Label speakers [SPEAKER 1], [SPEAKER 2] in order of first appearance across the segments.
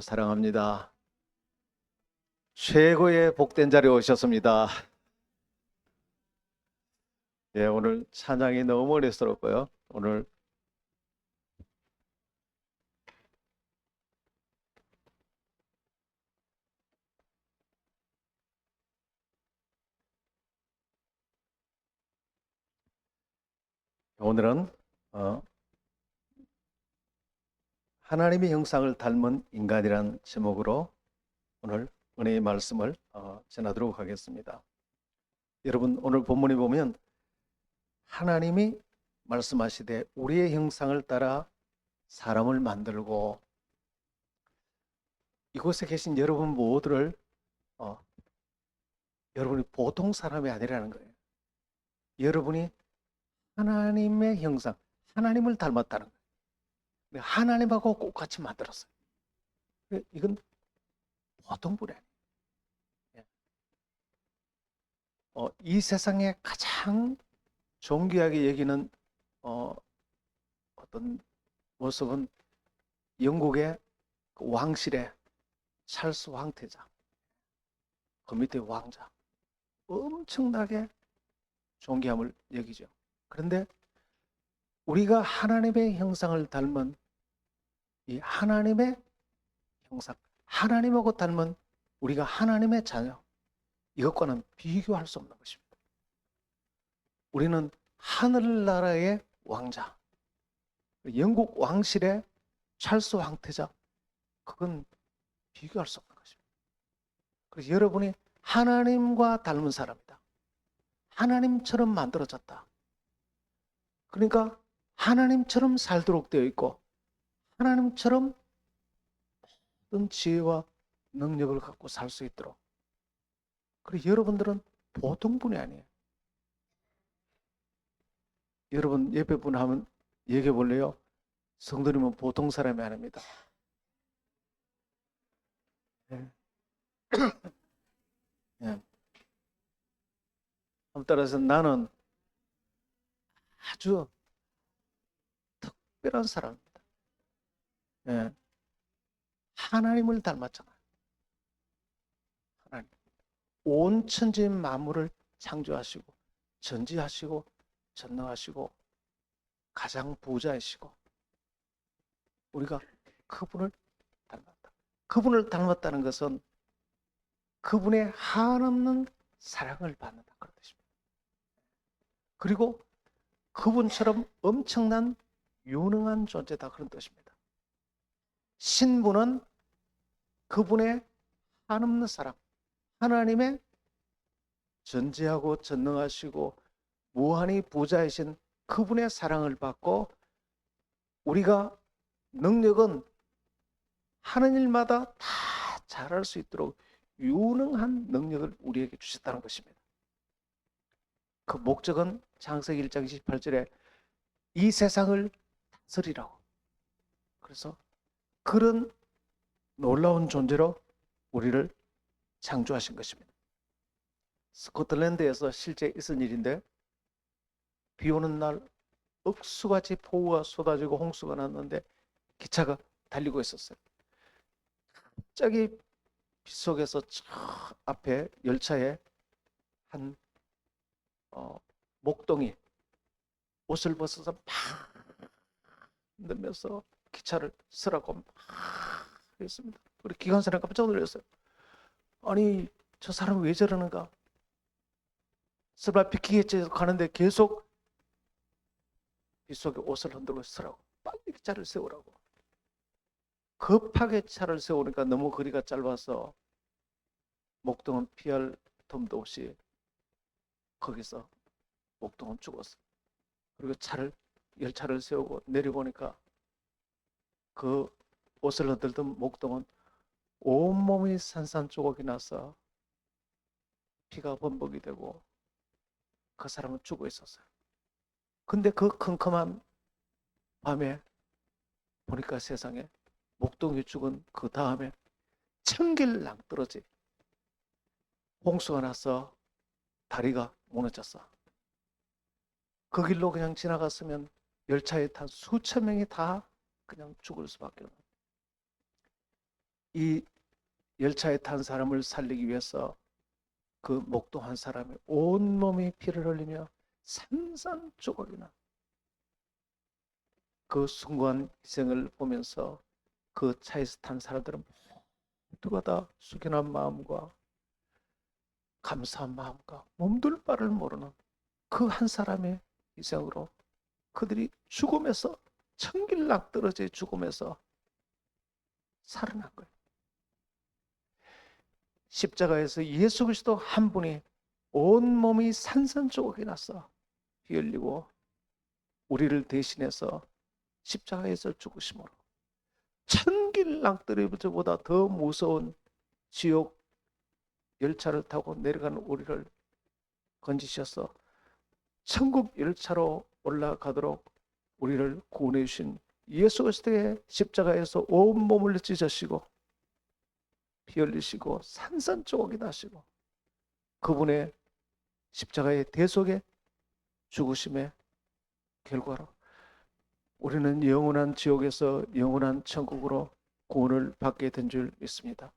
[SPEAKER 1] 사랑합니다. 최고의 복된 자리에 오셨습니다. 예, 오늘 찬양이 너무 어리스럽고요. 오늘은 어, 하나님의 형상을 닮은 인간이란 제목으로 오늘 은혜의 말씀을 전하도록 하겠습니다. 여러분, 오늘 본문에 보면 하나님이 말씀하시되 우리의 형상을 따라 사람을 만들고, 이곳에 계신 여러분 모두를 여러분이 보통 사람이 아니라는 거예요. 여러분이 하나님의 형상, 하나님을 닮았다는 거예요. 하나님하고 똑같이 만들었어요. 이건 보통 분이 아니에요. 이 세상에 가장 존귀하게 여기는 어떤 모습은 영국의 그 왕실의 찰스 황태자, 그 밑에 왕자, 엄청나게 존귀함을 여기죠. 그런데 우리가 하나님의 형상을 닮은 이 하나님의 형상, 하나님하고 닮은 우리가 하나님의 자녀, 이것과는 비교할 수 없는 것입니다. 우리는 하늘나라의 왕자, 영국 왕실의 찰스 황태자, 그건 비교할 수 없는 것입니다. 그래서 여러분이 하나님과 닮은 사람이다. 하나님처럼 만들어졌다. 그러니까 하나님처럼 살도록 되어 있고 하나님처럼 모든 지혜와 능력을 갖고 살 수 있도록. 그리고 여러분들은 보통 분이 아니에요. 여러분 옆에 분 하면 얘기해 볼래요? 성도님은 보통 사람이 아닙니다. 예. 예. 따라서 나는 아주 특별한 사람입니다. 예. 하나님을 닮았잖아요. 하나님. 온 천지 만물을 창조하시고 전지하시고 전능하시고 가장 부자이시고 우리가 그분을 닮았다. 그분을 닮았다는 것은 그분의 한없는 사랑을 받는다 그런 뜻입니다. 그리고 그분처럼 엄청난 유능한 존재다 그런 뜻입니다. 신부는 그분의 한없는 사랑, 하나님의 전지하고 전능하시고 무한히 부자이신 그분의 사랑을 받고 우리가 능력은 하는 일마다 다 잘할 수 있도록 유능한 능력을 우리에게 주셨다는 것입니다. 그 목적은 창세기 1장 28절에 이 세상을 다스리라고. 그래서 그런 놀라운 존재로 우리를 창조하신 것입니다. 스코틀랜드에서 실제 있은 일인데 비 오는 날 억수같이 폭우가 쏟아지고 홍수가 났는데 기차가 달리고 있었어요. 갑자기 빗속에서 저 앞에 열차에 한 목동이 옷을 벗어서 막 흔들면서 기차를 쓰라고 막 했습니다. 우리 기관사는 깜짝 놀랐어요. 아니 저 사람 왜 저러는가? 설마 비키겠지 가는데 계속 빗속에 옷을 흔들고 쓰라고, 빨리 기차를 세우라고. 급하게 차를 세우니까 너무 거리가 짧아서 목동은 피할 틈도 없이 거기서 목동은 죽었어. 그리고 열차를 세우고 내려보니까 그 옷을 흔들던 목동은 온몸이 산산조각이 나서 피가 범벅이 되고 그 사람은 죽어 있었어요. 근데 그 컴컴한 밤에 보니까 세상에 목동이 죽은 그 다음에 천길 낭떠러지 홍수가 나서 다리가 무너졌어. 그 길로 그냥 지나갔으면 열차에 탄 수천 명이 다 그냥 죽을 수밖에 없는. 이 열차에 탄 사람을 살리기 위해서 그 목동한 사람의 온몸이 피를 흘리며 산산조각이나 그 숭고한 희생을 보면서 그 차에서 탄 사람들은 모두가 다 숙연한 마음과 감사한 마음과 몸둘 바를 모르는 그 한 사람의 희생으로 그들이 죽음에서 천길락 떨어져 죽음에서 살아난 거예요. 십자가에서 예수 그리스도 한 분이 온몸이 산산조각이 나서 피 흘리고 우리를 대신해서 십자가에서 죽으심으로 천길락 떨어져보다 더 무서운 지옥 열차를 타고 내려가는 우리를 건지셔서 천국 열차로 올라가도록 우리를 구원해 주신 예수 그리스도의 십자가에서 온몸을 찢으시고 피 흘리시고 산산조각이 나시고 그분의 십자가의 대속의 죽으심의 결과로 우리는 영원한 지옥에서 영원한 천국으로 구원을 받게 된 줄 믿습니다.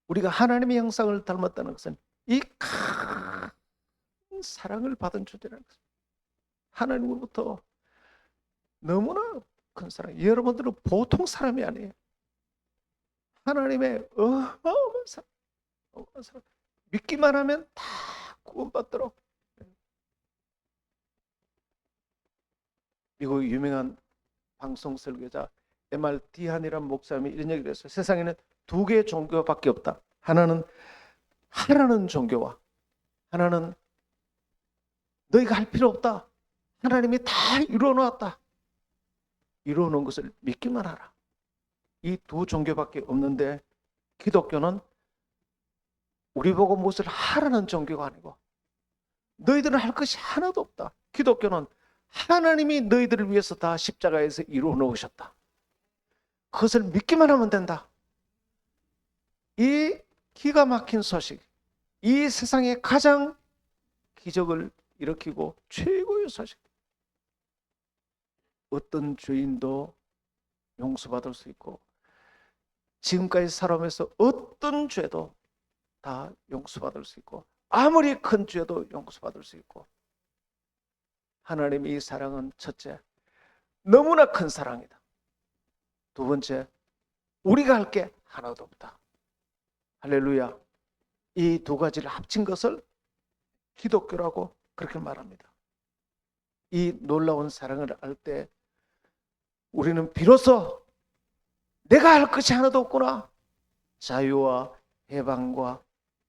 [SPEAKER 1] 우리가 하나님의 형상을 닮았다는 것은 이 큰 사랑을 받은 존재라는 것입니다. 하나님으로부터 너무나 큰 사랑. 여러분들은 보통 사람이 아니에요. 하나님의 어마어마한 사랑. 믿기만 하면 다 구원받도록. 미국 유명한 방송 설교자 M.R. 디한이라는 목사님이 이런 얘기를 했어요. 세상에는 두 개의 종교밖에 없다. 하나는 종교와 하나는 너희가 할 필요 없다. 하나님이 다 이루어놓았다. 이루어놓은 것을 믿기만 하라. 이 두 종교밖에 없는데 기독교는 우리 보고 무엇을 하라는 종교가 아니고 너희들은 할 것이 하나도 없다. 기독교는 하나님이 너희들을 위해서 다 십자가에서 이루어 놓으셨다. 그것을 믿기만 하면 된다. 이 기가 막힌 소식, 이 세상에 가장 기적을 일으키고 최고의 소식. 어떤 죄인도 용서받을 수 있고 지금까지 살아오면서 어떤 죄도 다 용서받을 수 있고 아무리 큰 죄도 용서받을 수 있고 하나님의 이 사랑은 첫째, 너무나 큰 사랑이다. 두 번째, 우리가 할 게 하나도 없다. 할렐루야. 이 두 가지를 합친 것을 기독교라고 그렇게 말합니다. 이 놀라운 사랑을 알 때 우리는 비로소 내가 할 것이 하나도 없구나. 자유와 해방과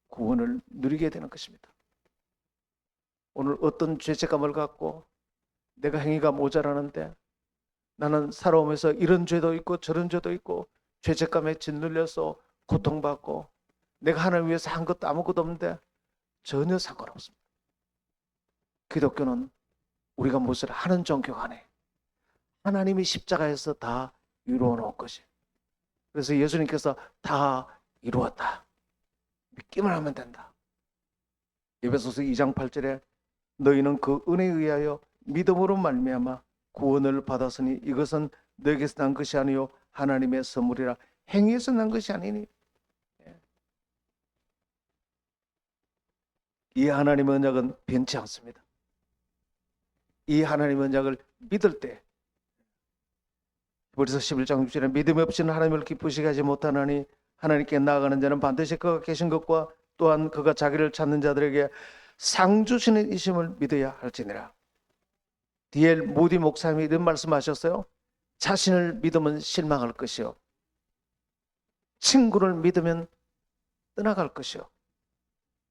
[SPEAKER 1] 구원을 누리게 되는 것입니다. 오늘 어떤 죄책감을 갖고 내가 행위가 모자라는데 나는 살아오면서 이런 죄도 있고 저런 죄도 있고 죄책감에 짓눌려서 고통받고 내가 하나님을 위해서 한 것도 아무것도 없는데 전혀 상관없습니다. 기독교는 우리가 무엇을 하는 종교가 아니에요. 하나님이 십자가에서 다 이루어 놓은 것이. 그래서 예수님께서 다 이루었다. 믿기만 하면 된다. 에베소서 2장 8절에 너희는 그 은혜에 의하여 믿음으로 말미암아 구원을 받았으니 이것은 너에게서 난 것이 아니요 하나님의 선물이라. 행위에서 난 것이 아니니. 이 하나님의 언약은 변치 않습니다. 이 하나님의 언약을 믿을 때 히브리서 11장 6절에 믿음 없이는 하나님을 기쁘시게 하지 못하나니 하나님께 나아가는 자는 반드시 그가 계신 것과 또한 그가 자기를 찾는 자들에게 상 주시는 이심을 믿어야 할지니라. D.L. 모디 목사님이 이런 말씀하셨어요. 자신을 믿으면 실망할 것이요 친구를 믿으면 떠나갈 것이요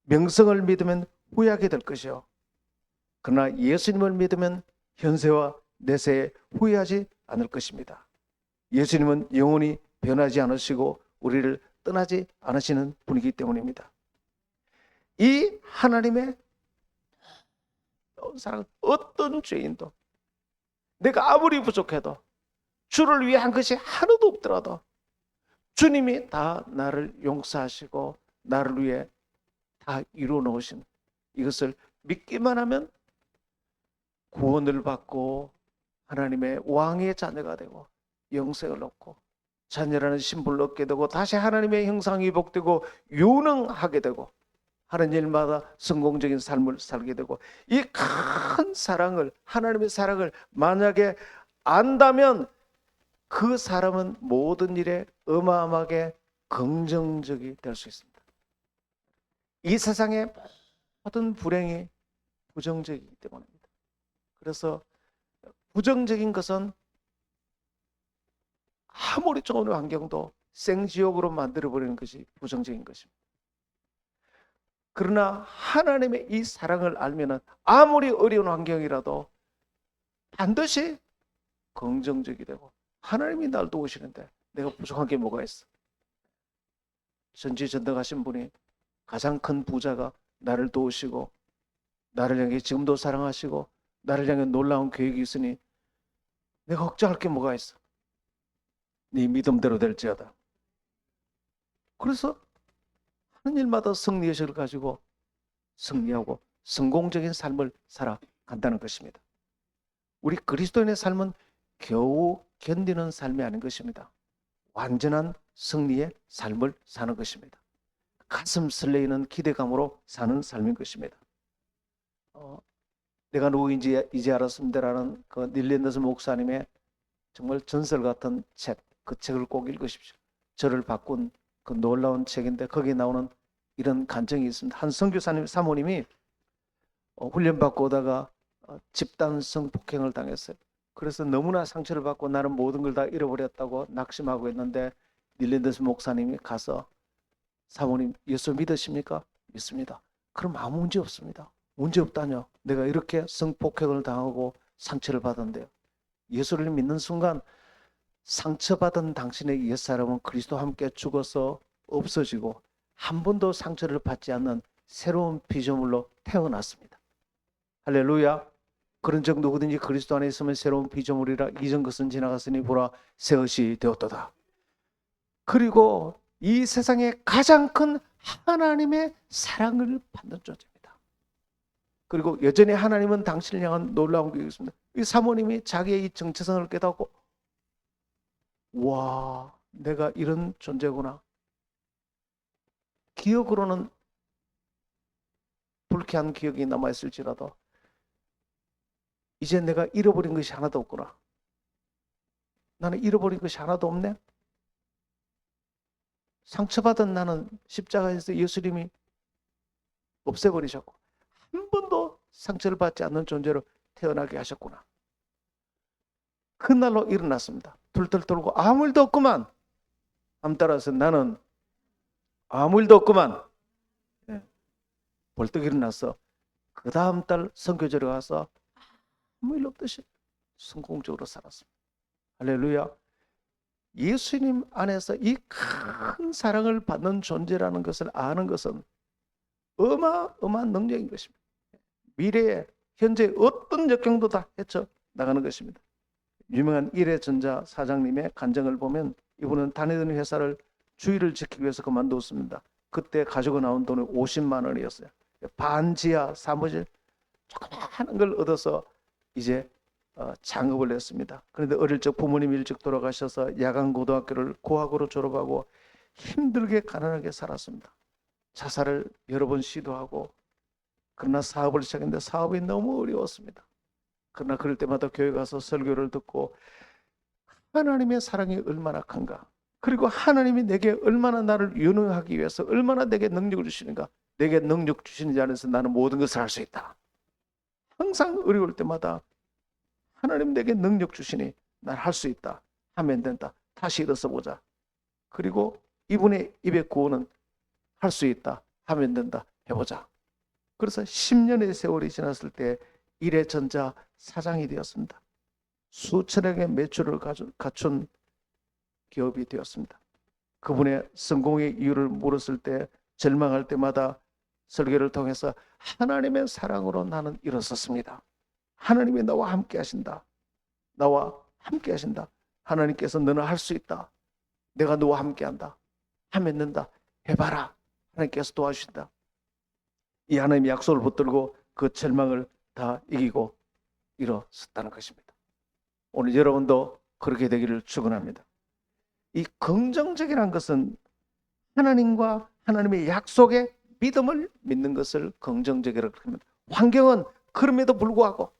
[SPEAKER 1] 명성을 믿으면 후회하게 될 것이요 그러나 예수님을 믿으면 현세와 내세에 후회하지 않을 것입니다. 예수님은 영원히 변하지 않으시고 우리를 떠나지 않으시는 분이기 때문입니다. 이 하나님의 사랑은 어떤 죄인도 내가 아무리 부족해도 주를 위해 한 것이 하나도 없더라도 주님이 다 나를 용서하시고 나를 위해 다 이루어 놓으신 이것을 믿기만 하면 구원을 받고 하나님의 왕의 자녀가 되고 영생을 얻고 자녀라는 신분을 얻게 되고 다시 하나님의 형상이 회복되고 유능하게 되고 하는 일마다 성공적인 삶을 살게 되고 이 큰 사랑을 하나님의 사랑을 만약에 안다면 그 사람은 모든 일에 어마어마하게 긍정적이 될 수 있습니다. 이 세상의 모든 불행이 부정적이기 때문입니다. 그래서 부정적인 것은 아무리 좋은 환경도 생지옥으로 만들어버리는 것이 부정적인 것입니다. 그러나 하나님의 이 사랑을 알면 아무리 어려운 환경이라도 반드시 긍정적이 되고 하나님이 날 도우시는데 내가 부족한 게 뭐가 있어? 전지전능하신 분이 가장 큰 부자가 나를 도우시고 나를 향해 지금도 사랑하시고 나를 향해 놀라운 계획이 있으니 내가 걱정할 게 뭐가 있어? 네 믿음대로 될지어다. 그래서 하는 일마다 승리의식을 가지고 승리하고 성공적인 삶을 살아간다는 것입니다. 우리 그리스도인의 삶은 겨우 견디는 삶이 아닌 것입니다. 완전한 승리의 삶을 사는 것입니다. 가슴 설레이는 기대감으로 사는 삶인 것입니다. 내가 누구인지 이제 알았습니다라는 그 닐 랜더스 목사님의 정말 전설 같은 책, 그 책을 꼭 읽으십시오. 저를 바꾼 그 놀라운 책인데 거기에 나오는 이런 간증이 있습니다. 한 선교사님 사모님이 훈련받고 오다가 집단 성폭행을 당했어요. 그래서 너무나 상처를 받고 나는 모든 걸 다 잃어버렸다고 낙심하고 있는데 닐 랜더스 목사님이 가서 사모님 예수 믿으십니까? 믿습니다. 그럼 아무 문제 없습니다. 문제 없다뇨. 내가 이렇게 성폭행을 당하고 상처를 받았는데요. 예수를 믿는 순간 상처받은 당신의 옛사람은 그리스도와 함께 죽어서 없어지고 한 번도 상처를 받지 않는 새로운 피조물로 태어났습니다. 할렐루야. 그런 적 누구든지 그리스도 안에 있으면 새로운 피조물이라 이전 것은 지나갔으니 보라 새 것이 되었도다. 그리고 이 세상에 가장 큰 하나님의 사랑을 받는 존재입니다. 그리고 여전히 하나님은 당신을 향한 놀라운 게 있습니다. 이 사모님이 자기의 이 정체성을 깨닫고 와, 내가 이런 존재구나. 기억으로는 불쾌한 기억이 남아있을지라도 이제 내가 잃어버린 것이 하나도 없구나. 나는 잃어버린 것이 하나도 없네. 상처받은 나는 십자가에서 예수님이 없애버리셨고 한 번도 상처를 받지 않는 존재로 태어나게 하셨구나. 그날로 일어났습니다. 툴툴 떨고 아무 일도 없구만. 함 따라서 나는 아무 일도 없구만. 벌떡 일어나서 그 다음 달 선교제로 가서 아무 일 없듯이 성공적으로 살았습니다. 할렐루야. 예수님 안에서 이 큰 사랑을 받는 존재라는 것을 아는 것은 어마어마한 능력인 것입니다. 미래에 현재 어떤 역경도 다 헤쳐 나가는 것입니다. 유명한 일해전자 사장님의 간증을 보면 이분은 다니던 회사를 주의를 지키기 위해서 그만뒀습니다. 그때 가지고 나온 돈이 50만 원이었어요. 반지하 사무실 조그마한 걸 얻어서 이제 창업을 했습니다. 그런데 어릴 적 부모님 일찍 돌아가셔서 야간 고등학교를 고학으로 졸업하고 힘들게 가난하게 살았습니다. 자살을 여러 번 시도하고 그러나 사업을 시작했는데 사업이 너무 어려웠습니다. 그러나 그럴 때마다 교회 가서 설교를 듣고 하나님의 사랑이 얼마나 큰가, 그리고 하나님이 내게 얼마나 나를 유능하기 위해서 얼마나 내게 능력을 주시는가, 내게 능력 주시는 자 안에서 나는 모든 것을 할 수 있다. 항상 어려울 때마다 하나님 내게 능력 주시니 난 할 수 있다 하면 된다. 다시 일어서 보자. 그리고 이분의 입의 구호는 할 수 있다 하면 된다 해보자. 그래서 10년의 세월이 지났을 때 일해전자 사장이 되었습니다. 수천억의 매출을 갖춘 기업이 되었습니다. 그분의 성공의 이유를 물었을 때 절망할 때마다 설교를 통해서 하나님의 사랑으로 나는 일어섰습니다. 하나님이 나와 함께 하신다. 나와 함께 하신다. 하나님께서 너는 할 수 있다. 내가 너와 함께 한다. 하면 된다. 해봐라. 하나님께서 도와주신다. 이 하나님의 약속을 붙들고 그 절망을 다 이기고 일어섰다는 것입니다. 오늘 여러분도 그렇게 되기를 축원합니다. 이 긍정적이라는 것은 하나님과 하나님의 약속에 믿음을 믿는 것을 긍정적이라고 합니다. 환경은 그럼에도 불구하고,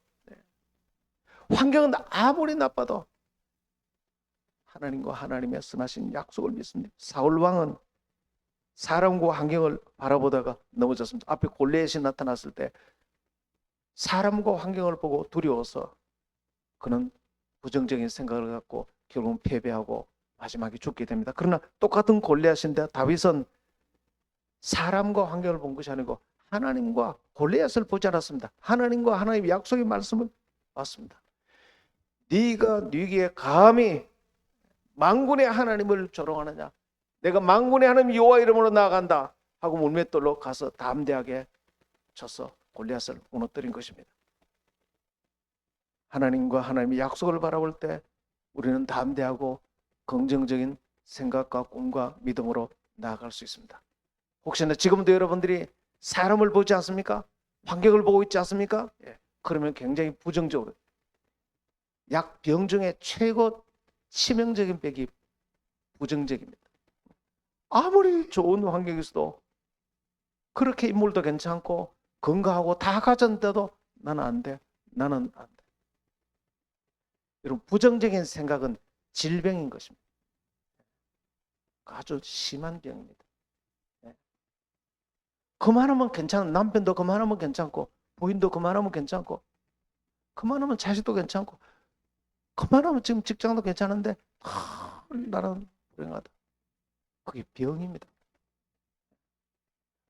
[SPEAKER 1] 환경은 아무리 나빠도 하나님과 하나님의 선하신 약속을 믿습니다. 사울 왕은 사람과 환경을 바라보다가 넘어졌습니다. 앞에 골리앗이 나타났을 때 사람과 환경을 보고 두려워서 그는 부정적인 생각을 갖고 결국은 패배하고 마지막에 죽게 됩니다. 그러나 똑같은 골리앗인데 다윗은 사람과 환경을 본 것이 아니고 하나님과 골리앗을 보지 않았습니다. 하나님과 하나님의 약속의 말씀을 봤습니다. 네가 네게 감히 만군의 하나님을 조롱하느냐, 내가 만군의 하나님 여호와 이름으로 나아간다 하고 물맷돌로 가서 담대하게 쳐서 골리앗을 무너뜨린 것입니다. 하나님과 하나님의 약속을 바라볼 때 우리는 담대하고 긍정적인 생각과 꿈과 믿음으로 나아갈 수 있습니다. 혹시나 지금도 여러분들이 사람을 보지 않습니까? 환경을 보고 있지 않습니까? 그러면 굉장히 부정적으로, 병 중에 최고 치명적인 병이 부정적입니다. 아무리 좋은 환경에서도 그렇게 인물도 괜찮고 건강하고 다 가졌는데도 나는 안 돼. 나는 안 돼. 여러분, 부정적인 생각은 질병인 것입니다. 아주 심한 병입니다. 그만하면 괜찮은, 남편도 그만하면 괜찮고 부인도 그만하면 괜찮고 그만하면 자식도 괜찮고 그만하면 지금 직장도 괜찮은데 나는 불행하다. 그게 병입니다.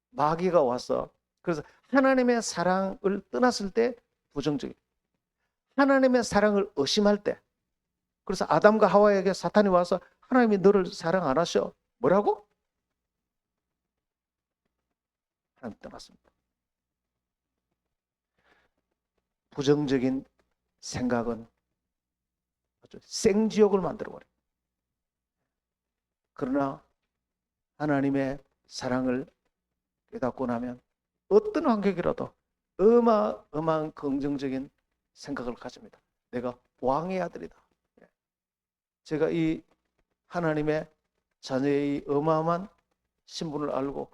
[SPEAKER 1] 마귀가 와서, 그래서 하나님의 사랑을 떠났을 때 부정적이에요. 하나님의 사랑을 의심할 때, 그래서 아담과 하와에게 사탄이 와서 하나님이 너를 사랑 안 하셔. 뭐라고? 하나님 떠났습니다. 부정적인 생각은 아주 생지옥을 만들어버려요. 그러나 하나님의 사랑을 깨닫고 나면 어떤 환경이라도 어마어마한 긍정적인 생각을 가집니다. 내가 왕의 아들이다. 제가 이 하나님의 자녀의 어마어마한 신분을 알고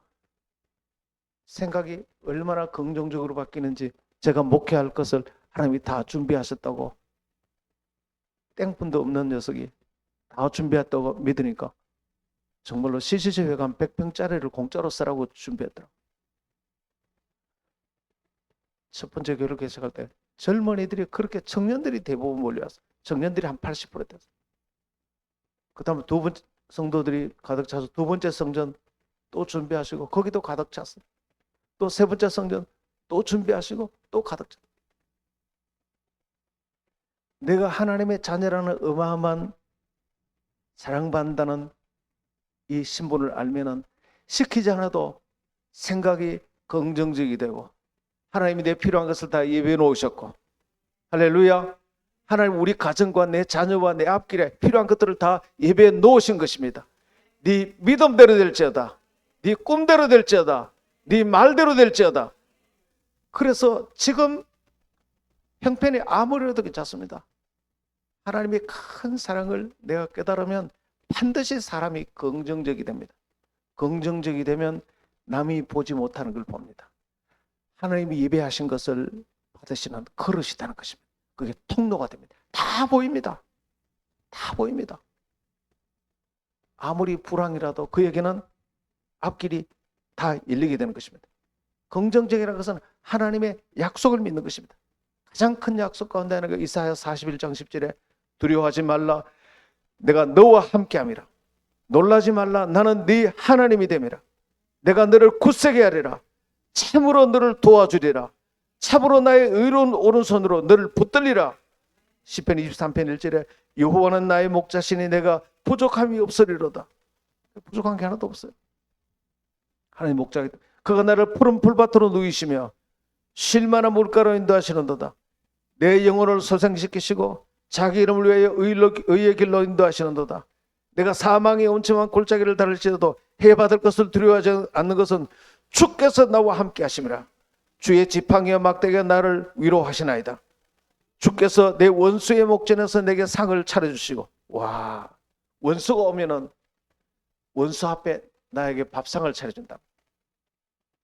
[SPEAKER 1] 생각이 얼마나 긍정적으로 바뀌는지, 제가 목회할 것을 하나님이 다 준비하셨다고, 땡분도 없는 녀석이 다 준비했다고 믿으니까 정말로 CCC 회관 100평짜리를 공짜로 쓰라고 준비했더라고요. 첫 번째 교회를 개척할 때 젊은이들이 그렇게, 청년들이 대부분 몰려왔어요. 청년들이 한 80% 됐어요. 그 다음에 두 번째 성도들이 가득 차서 두 번째 성전 또 준비하시고 거기도 가득 찼어요. 또 세 번째 성전 또 준비하시고 또 가득 찼어요. 내가 하나님의 자녀라는 어마어마한 사랑받는다는 이 신분을 알면은 시키지 않아도 생각이 긍정적이 되고, 하나님이 내 필요한 것을 다 예배해 놓으셨고, 할렐루야, 하나님 우리 가정과 내 자녀와 내 앞길에 필요한 것들을 다 예배해 놓으신 것입니다. 네 믿음대로 될지어다, 네 꿈대로 될지어다, 네 말대로 될지어다. 그래서 지금 형편이 아무래도 괜찮습니다. 하나님의 큰 사랑을 내가 깨달으면 반드시 사람이 긍정적이 됩니다. 긍정적이 되면 남이 보지 못하는 걸 봅니다. 하나님이 예배하신 것을 받으시는 그릇이라는 것입니다. 그게 통로가 됩니다. 다 보입니다. 다 보입니다. 아무리 불황이라도 그에게는 앞길이 다 열리게 되는 것입니다. 긍정적이라는 것은 하나님의 약속을 믿는 것입니다. 가장 큰 약속 가운데 하나가 이사야 41장 10절에 두려워하지 말라, 내가 너와 함께함이라. 놀라지 말라, 나는 네 하나님이 됨이라. 내가 너를 굳세게 하리라. 참으로 너를 도와주리라. 참으로 나의 의로운 오른손으로 너를 붙들리라. 시편 23편 1절에 여호와는 나의 목자시니 내가 부족함이 없으리로다. 부족한 게 하나도 없어요. 하나님 목자, 그가 나를 푸른 풀밭으로 누이시며 쉴 만한 물가로 인도하시는도다. 내 영혼을 소생시키시고 자기 이름을 위하여 의의 길로 인도하시는도다. 내가 사망의 온침한 골짜기를 달릴지라도 해받을 것을 두려워하지 않는 것은 주께서 나와 함께 하심이라. 주의 지팡이와 막대기가 나를 위로하시나이다. 주께서 내 원수의 목전에서 내게 상을 차려주시고, 와, 원수가 오면은 원수 앞에 나에게 밥상을 차려준다.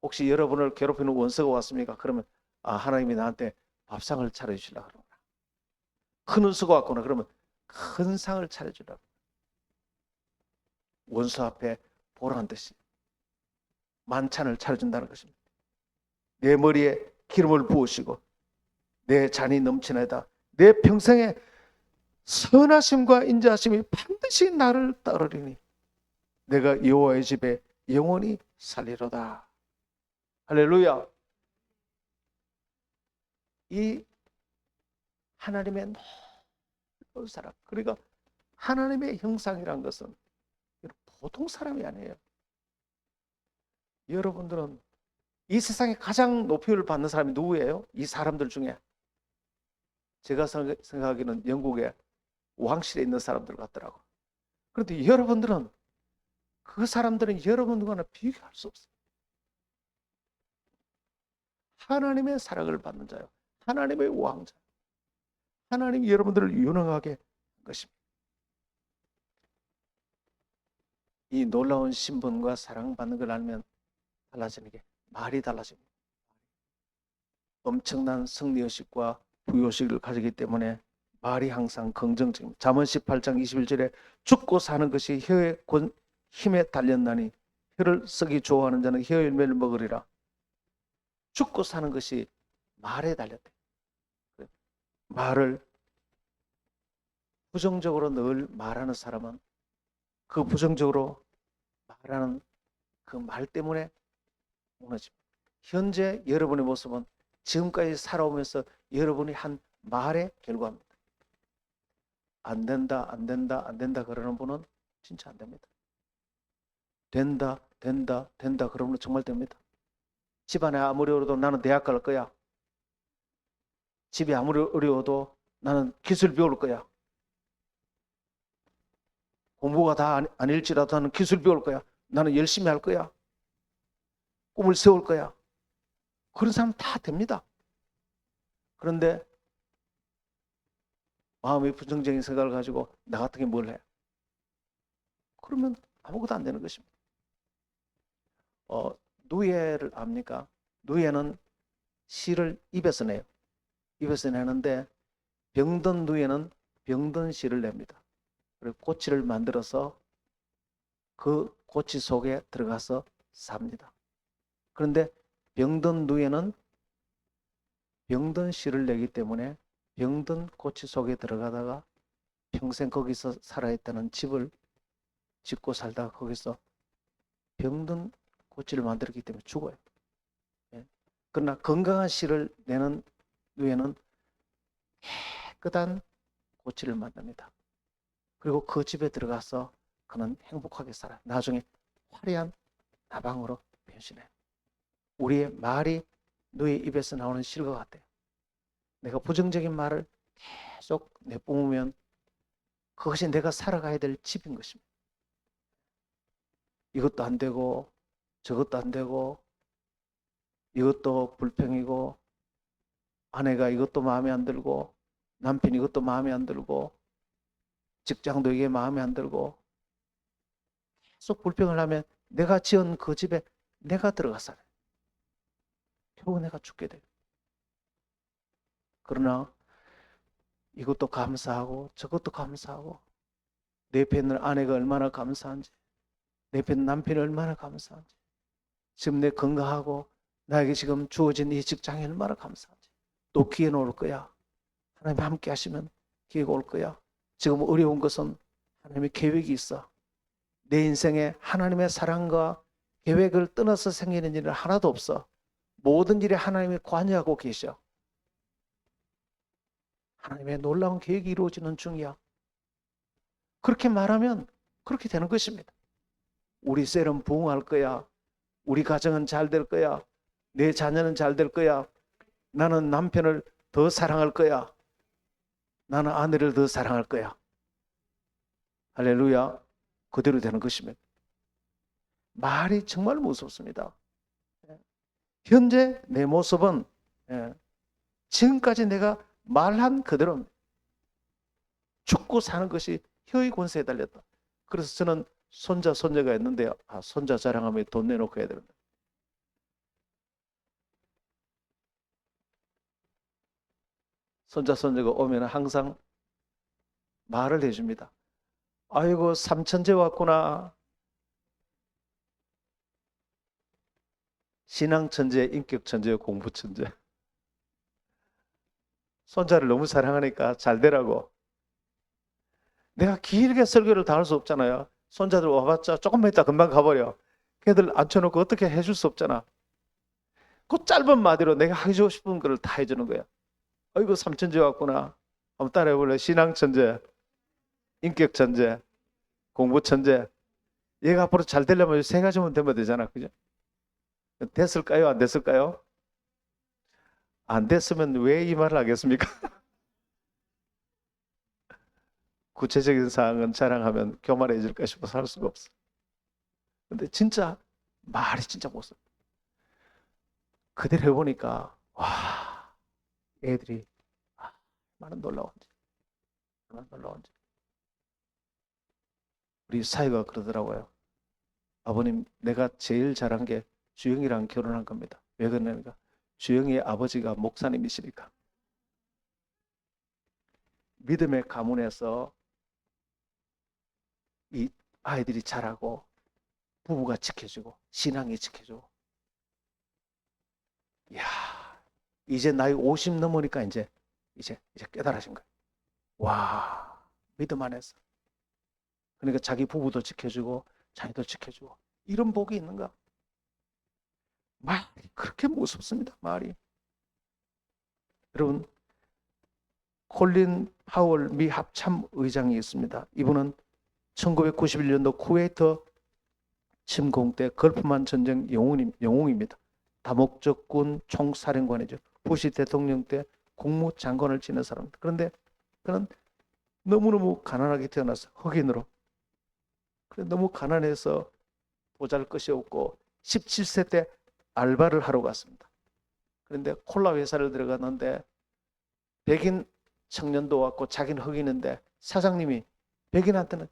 [SPEAKER 1] 혹시 여러분을 괴롭히는 원수가 왔습니까? 그러면 하나님이 나한테 밥상을 차려주시려고 그러구나. 큰 원수가 왔구나. 그러면 큰 상을 차려주려고. 원수 앞에 보라는 듯이 만찬을 차려준다는 것입니다. 내 머리에 기름을 부으시고 내 잔이 넘치나이다. 내 평생에 선하심과 인자하심이 반드시 나를 따르리니 내가 여호와의 집에 영원히 살리로다. 할렐루야. 이 하나님의 놀라운 사랑, 그러니까 하나님의 형상이란 것은 보통 사람이 아니에요. 여러분들은 이 세상에 가장 높이를 받는 사람이 누구예요? 이 사람들 중에 제가 생각하기는 영국의 왕실에 있는 사람들 같더라고. 그런데 여러분들은 그 사람들은 여러분들과는 비교할 수 없어요. 하나님의 사랑을 받는 자요, 하나님의 왕자, 하나님이 여러분들을 유능하게 한 것입니다. 이 놀라운 신분과 사랑받는 걸 알면 달라지는 게 말이 달라집니다. 엄청난 승리의식과 부요식을 가지기 때문에 말이 항상 긍정적입니다. 잠언 18장 21절에 죽고 사는 것이 혀의 힘에 달렸나니 혀를 쓰기 좋아하는 자는 혀의 열매를 먹으리라. 죽고 사는 것이 말에 달렸대. 말을 부정적으로 늘 말하는 사람은 그 부정적으로 말하는 그 말 때문에 무너집니다. 현재 여러분의 모습은 지금까지 살아오면서 여러분이 한 말의 결과입니다. 안 된다, 안 된다, 안 된다 그러는 분은 진짜 안 됩니다. 된다, 된다, 된다 그러면 정말 됩니다. 집안에 아무리 어려워도 나는 대학 갈 거야. 집이 아무리 어려워도 나는 기술 배울 거야. 공부가 다 아닐지라도 나는 기술 배울 거야. 나는 열심히 할 거야. 꿈을 세울 거야. 그런 사람 다 됩니다. 그런데 마음의 부정적인 생각을 가지고 나 같은 게 뭘 해? 그러면 아무것도 안 되는 것입니다. 누에를 압니까? 누에는 씨를 입에서 내요. 입에서 내는데 병든 누에는 병든 씨를 냅니다. 그리고 꼬치를 만들어서 그 꼬치 속에 들어가서 삽니다. 그런데 병든 누에는 병든 씨를 내기 때문에 병든 꼬치 속에 들어가다가 평생 거기서 살아있다는 집을 짓고 살다가 거기서 병든 꼬치를 만들었기 때문에 죽어요. 그러나 건강한 씨를 내는 누에는 깨끗한 꼬치를 만듭니다. 그리고 그 집에 들어가서 그는 행복하게 살아요. 나중에 화려한 나방으로 변신해요. 우리의 말이 누의 입에서 나오는 실과 같아요. 내가 부정적인 말을 계속 내뿜으면 그것이 내가 살아가야 될 집인 것입니다. 이것도 안 되고 저것도 안 되고 이것도 불평이고 아내가 이것도 마음에 안 들고 남편이 이것도 마음에 안 들고 직장도 이게 마음에 안 들고 계속 불평을 하면 내가 지은 그 집에 내가 들어가 살아요. 결국 내가 죽게 돼요. 그러나 이것도 감사하고 저것도 감사하고 내 옆에 있는 아내가 얼마나 감사한지 내 옆에 있는 남편이 얼마나 감사한지 지금 내 건강하고 나에게 지금 주어진 이 직장이 얼마나 감사한지 또 기회는 올 거야. 하나님 함께 하시면 기회가 올 거야. 지금 어려운 것은 하나님의 계획이 있어. 내 인생에 하나님의 사랑과 계획을 떠나서 생기는 일은 하나도 없어. 모든 일에 하나님이 관여하고 계셔. 하나님의 놀라운 계획이 이루어지는 중이야. 그렇게 말하면 그렇게 되는 것입니다. 우리 셀은 부흥할 거야. 우리 가정은 잘 될 거야. 내 자녀는 잘 될 거야. 나는 남편을 더 사랑할 거야. 나는 아내를 더 사랑할 거야. 할렐루야. 그대로 되는 것입니다. 말이 정말 무섭습니다. 현재 내 모습은 지금까지 내가 말한 그대로입니다. 죽고 사는 것이 혀의 권세에 달렸다. 그래서 저는 손자가 있는데 손자 자랑하면 돈 내놓고 해야 됩니다. 손자가 오면 항상 말을 해줍니다. 아이고 삼천재 왔구나. 신앙천재, 인격천재, 공부천재. 손자를 너무 사랑하니까 잘 되라고. 내가 길게 설교를 다 할 수 없잖아요. 손자들 와봤자 조금만 있다 금방 가버려. 걔들 앉혀놓고 어떻게 해줄 수 없잖아. 그 짧은 마디로 내가 하고 싶은 걸 다 해주는 거야. 아이고 삼천재 왔구나. 한번 따라해볼래? 신앙천재, 인격천재, 공부천재. 얘가 앞으로 잘 되려면 세 가지만 되면 되잖아. 그죠? 됐을까요? 안 됐을까요? 안 됐으면 왜 이 말을 하겠습니까? 구체적인 사항은 자랑하면 교만해질까 싶어서 할 수가 없어. 근데 진짜 말이 진짜 못 써. 그대로 해보니까 와, 애들이 얼마나 놀라운지. 얼마나 놀라운지. 우리 사위가 그러더라고요. 아버님, 내가 제일 잘한 게 주영이랑 결혼한 겁니다. 왜 그러냐니까 주영이의 아버지가 목사님이시니까. 믿음의 가문에서 이 아이들이 자라고 부부가 지켜주고 신앙이 지켜주고. 이야, 이제 나이 50 넘으니까 이제 깨달으신 거예요. 와, 믿음 안에서. 그러니까 자기 부부도 지켜주고 자기도 지켜주고. 이런 복이 있는가? 말이 그렇게 무섭습니다. 말이. 여러분, 콜린 파월 미 합참 의장이 있습니다. 이분은 1991년도 쿠웨이트 침공 때 걸프만 전쟁 영웅입니다. 다목적군 총사령관이죠. 부시 대통령 때 국무장관을 지낸 사람입니다. 그런데 그는 너무너무 가난하게 태어나서 흑인으로. 그래 너무 가난해서 보잘것이 없고 17세 때 알바를 하러 갔습니다. 그런데 콜라 회사를 들어갔는데 백인 청년도 왔고 자기는 흑인인데 사장님이 백인한테는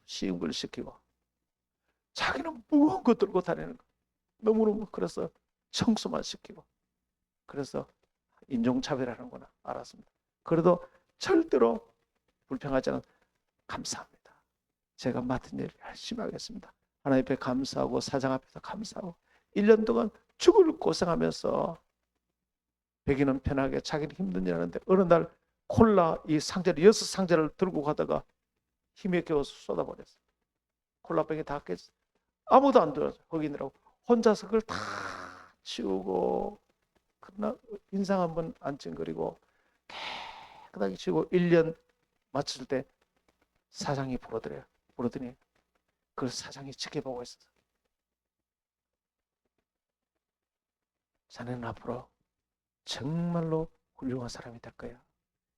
[SPEAKER 1] 쉬운 걸 시키고 자기는 무거운 거 들고 다니는 거. 너무너무 그래서 청소만 시키고. 그래서 인종차별하는구나 알았습니다. 그래도 절대로 불평하지 않은 감사합니다. 제가 맡은 일 열심히 하겠습니다. 하나님 앞에 감사하고 사장 앞에서 감사하고 1년 동안 죽을 고생하면서 백인은 편하게 자기는 힘든 일 하는데 어느 날 콜라 이 상자를 6상자를 들고 가다가 힘에 겨워서 쏟아버렸어요. 콜라병이 다 깨졌어요. 아무도 안 들어줘. 흑인이라고 혼자서 그걸 다 치우고 그러나 인상 한번 안 찡그리고 깨끗하게 치우고 1년 마칠 때 사장이 부르더니 그걸 사장이 지켜보고 있었어. 자네는 앞으로 정말로 훌륭한 사람이 될 거야.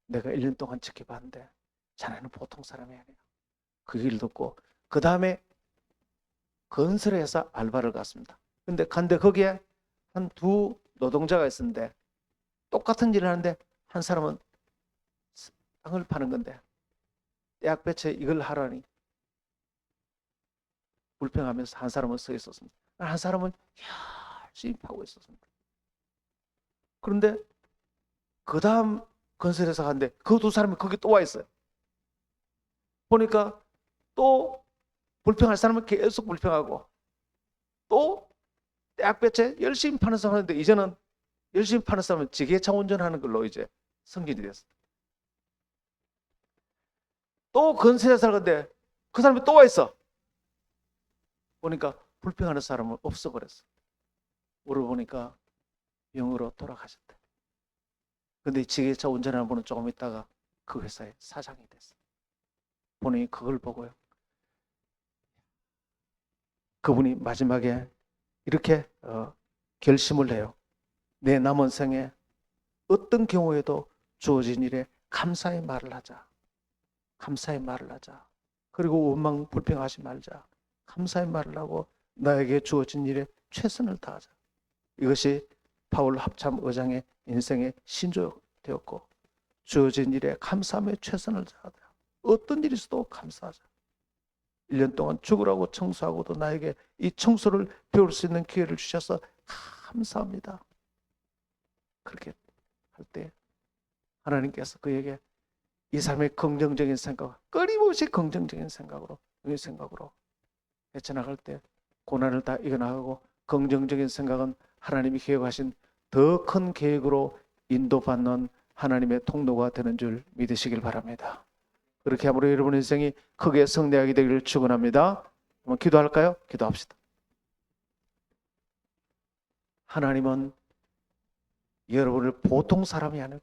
[SPEAKER 1] 내가 1년 동안 지켜봤는데 자네는 보통 사람이 아니야. 그 얘기를 듣고 그 다음에 건설회사 알바를 갔습니다. 근데 거기에 한 두 노동자가 있었는데 똑같은 일을 하는데 한 사람은 땅을 파는 건데 대학 배치에 이걸 하라니 불평하면서 한 사람은 서 있었습니다. 한 사람은 열심히 파고 있었습니다. 그런데 그 다음 건설회사 갔는데 그 두 사람이 거기 또 와 있어요. 보니까 또 불평할 사람은 계속 불평하고 또 대학 배치 열심히 파는 사람인데 이제는 열심히 파는 사람은 지게차 운전하는 걸로 이제 승진이 됐어요. 또 건설회사를 갔는데 그 사람이 또 와 있어. 보니까 불평하는 사람은 없어버렸어. 물어보니까 영으로 돌아가셨대. 근데 지게차 운전하는 분은 조금 있다가 그 회사의 사장이 됐어. 보니 그걸 보고요. 그분이 마지막에 이렇게 결심을 해요. 내 남은 생에 어떤 경우에도 주어진 일에 감사의 말을 하자. 감사의 말을 하자. 그리고 원망 불평하지 말자. 감사의 말을 하고 나에게 주어진 일에 최선을 다하자. 이것이 파울 합참 의장의 인생의 신조되었고 주어진 일에 감사함에 최선을 다하자. 어떤 일이 있어도 감사하자. 1년 동안 죽으라고 청소하고도 나에게 이 청소를 배울 수 있는 기회를 주셔서 감사합니다. 그렇게 할 때 하나님께서 그에게 이 사람의 긍정적인 생각, 끊임없이 긍정적인 생각으로 헤쳐나갈 때 고난을 다 이겨나가고 긍정적인 생각은 하나님이 계획하신 더 큰 계획으로 인도받는 하나님의 통로가 되는 줄 믿으시길 바랍니다. 그렇게 함으로 여러분의 인생이 크게 성대하게 되기를 축원합니다. 한번 기도할까요? 기도합시다. 하나님은 여러분을 보통 사람이 아니고